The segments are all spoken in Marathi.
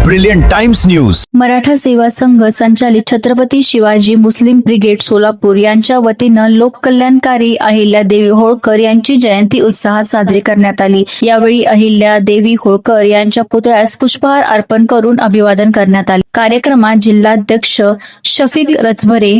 Brilliant times news. मराठा सेवा संघ संचालित छत्रपती शिवाजी मुस्लिम ब्रिगेड सोलापूर यांच्या वतीनं लोककल्याणकारी अहिल्यादेवी होळकर यांची जयंती उत्साहात साजरी करण्यात आली. यावेळी अहिल्यादेवी होळकर यांच्या पुतळ्यास पुष्पहार अर्पण करून अभिवादन करण्यात आले. कार्यक्रमात जिल्हाध्यक्ष शफिक रचभरे,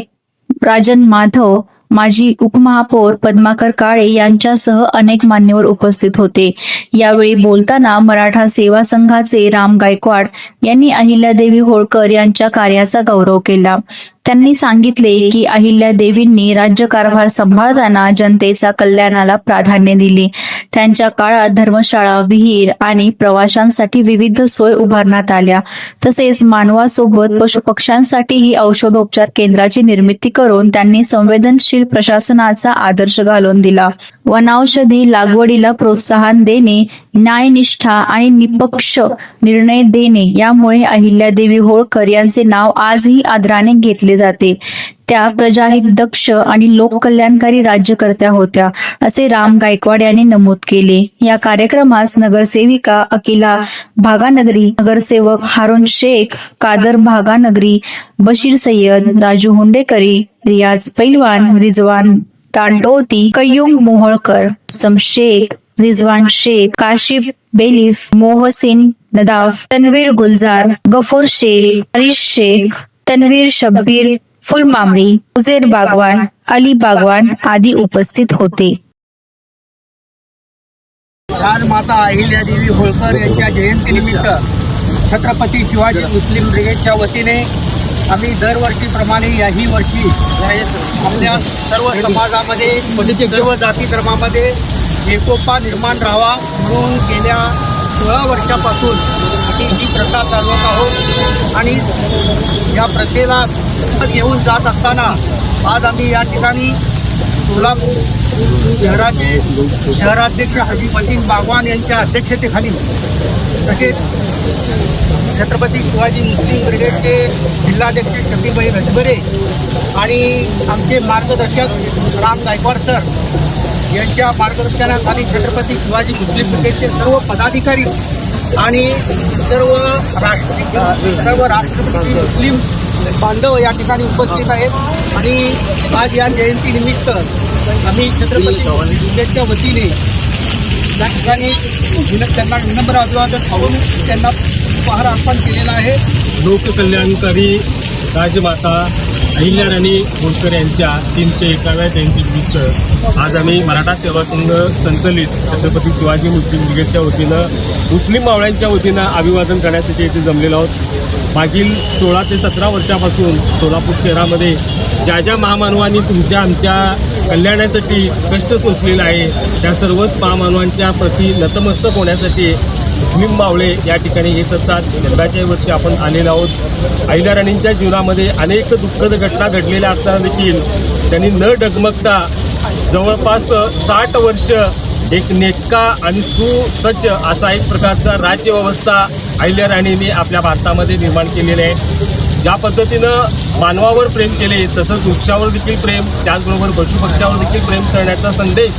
राजन माधव, माजी उपमहापौर पद्माकर काळे यांच्यासह अनेक मान्यवर उपस्थित होते. यावेळी बोलताना मराठा सेवा संघाचे राम गायकवाड यांनी अहिल्यादेवी होळकर यांच्या कार्याचा गौरव केला. त्यांनी सांगितले की अहिल्यादेवींनी राज्यकारभार सांभाळताना जनतेच्या कल्याणाला प्राधान्य दिले. त्यांच्या काळात धर्मशाळा, विहीर आणि प्रवाशांसाठी विविध सोय उभारण्यात आल्या. तसेच मानवासोबत पशुपक्ष्यांसाठीही औषधोपचार केंद्राची निर्मिती करून त्यांनी संवेदनशील प्रशासनाचा आदर्श घालून दिला. वनौषधी लागवडीला प्रोत्साहन देणे, न्यायनिष्ठा आणि निष्पक्ष निर्णय देणे यामुळे अहिल्यादेवी होळकर यांचे नाव आजही आदराने घेतले जाते. त्या प्रजाहित दक्ष आणि लोककल्याणकारी राज्यकर्त्या होत्या, असे राम गायकवाड यांनी नमूद केले. या कार्यक्रमास नगरसेविका अकिला भागानगरी, नगरसेवक हारून शेख, कादर भागानगरी, बशीर सय्यद, राजू हुंडेकरी, रियाज पैलवान, रिजवान तांडोती, कय्यूम मोहोळकर, रुस्तम शेख, रिजवान शेख, काशिफ बेलिफ, मोहसिन नदाफ, तन्वीर गुलजार, गफूर शेख, हरीश शेख, तन्वीर शब्बीर, फुल मामरी, उजेर बागवान, अली बागवान आदी उपस्थित होते. राजमाता अहिल्यादेवी होळकर यांच्या जयंतीनिमित्त छत्रपती शिवाजी मुस्लिम ब्रिगेडच्या वतीने आम्ही दरवर्षीप्रमाणे याही वर्षी आपल्या सर्व समाजामध्ये, सर्व जाती धर्मामध्ये एकोपा निर्माण राहावा म्हणून गेल्या 16 वर्षापासून ही प्रथा चालवत आहोत. आणि या प्रथेला घेऊन जात असताना आज आम्ही या ठिकाणी सोलापूर शहराध्यक्ष हबीबुद्दीन बागवान यांच्या अध्यक्षतेखाली, तसेच छत्रपती शिवाजी मुस्लिम ब्रिगेडचे जिल्हाध्यक्ष शफिक रचभरे आणि आमचे मार्गदर्शक राम गायकवाड सर यांच्या मार्गदर्शनाखाली छत्रपती शिवाजी मुस्लिम ब्रिगेडचे सर्व पदाधिकारी आणि सर्व राष्ट्रपती मुस्लिम बांधव या ठिकाणी उपस्थित आहेत. आणि आज या जयंतीनिमित्त आम्ही छत्रपती ब्रिगेडच्या वतीने या ठिकाणी त्यांना विनम्र अभिवादन करून त्यांना उपहार अर्पण केलेला आहे. लोककल्याणकारी राजमाता अहिल्याराणी होळकर यांच्या 301व्या जयंतीनिमित्त आज आम्ही मराठा सेवा संघ संचलित छत्रपती शिवाजी मुस्लिम ब्रिगेडच्या वतीनं मुस्लिम मावळ्यांच्या वतीनं अभिवादन करण्यासाठी इथे जमलेलो आहोत. मागील 16 ते 17 वर्षापासून सोलापूर शहरामध्ये ज्या ज्या महामानवांनी तुमच्या आमच्या कल्याणासाठी कष्ट सोसलेलं आहे, त्या सर्वच महामानवांच्या प्रती नतमस्तक होण्यासाठी मुस्लिम मावळे या ठिकाणी येत असतात. यंदाच्या वर्षी आपण आलेलो आहोत. अहिल्याराणींच्या जीवनामध्ये अनेक दुःखद घटना घडलेल्या असताना देखील त्यांनी न डगमगता जवळपास 60 वर्ष एक नेटका आणि सुसज्ज असा एक प्रकारचा राज्यव्यवस्था अहिल्याराणींनी आपल्या भारतामध्ये निर्माण केलेले आहे. ज्या पद्धतीनं मानवावर प्रेम केले तसंच वृक्षावर देखील प्रेम, त्याचबरोबर पशुपक्ष्यावर देखील प्रेम करण्याचा संदेश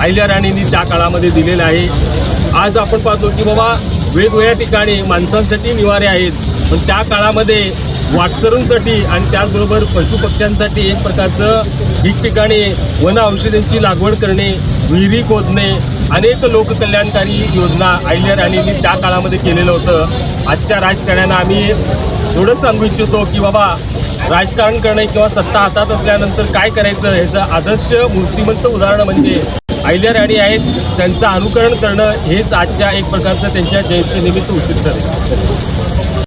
अहिल्याराणींनी त्या काळामध्ये दिलेला आहे. आज आपण पाहतो की बाबा वेगवेगळ्या ठिकाणी माणसांसाठी निवारे आहेत, पण त्या काळामध्ये वाटसरूंसाठी आणि त्याचबरोबर पशुपक्ष्यांसाठी एक प्रकारचं ठिकठिकाणी वन औषधांची लागवड करणे, विहिरी खोदणे, अनेक लोककल्याणकारी योजना अहिल्याराणींनी त्या काळामध्ये केलेलं होतं. आजच्या राजकारण्यांना आम्ही एवढंच सांगू इच्छितो की बाबा राजकारण करणे किंवा सत्ता हातात असल्यानंतर काय करायचं ह्याचं आदर्श मूर्तिमंत उदाहरण म्हणजे अहिल्याराणी आहेत. त्यांचं अनुकरण करणं हेच आजच्या एक प्रकारचं त्यांच्या जयंतीनिमित्त उचित ठरेल.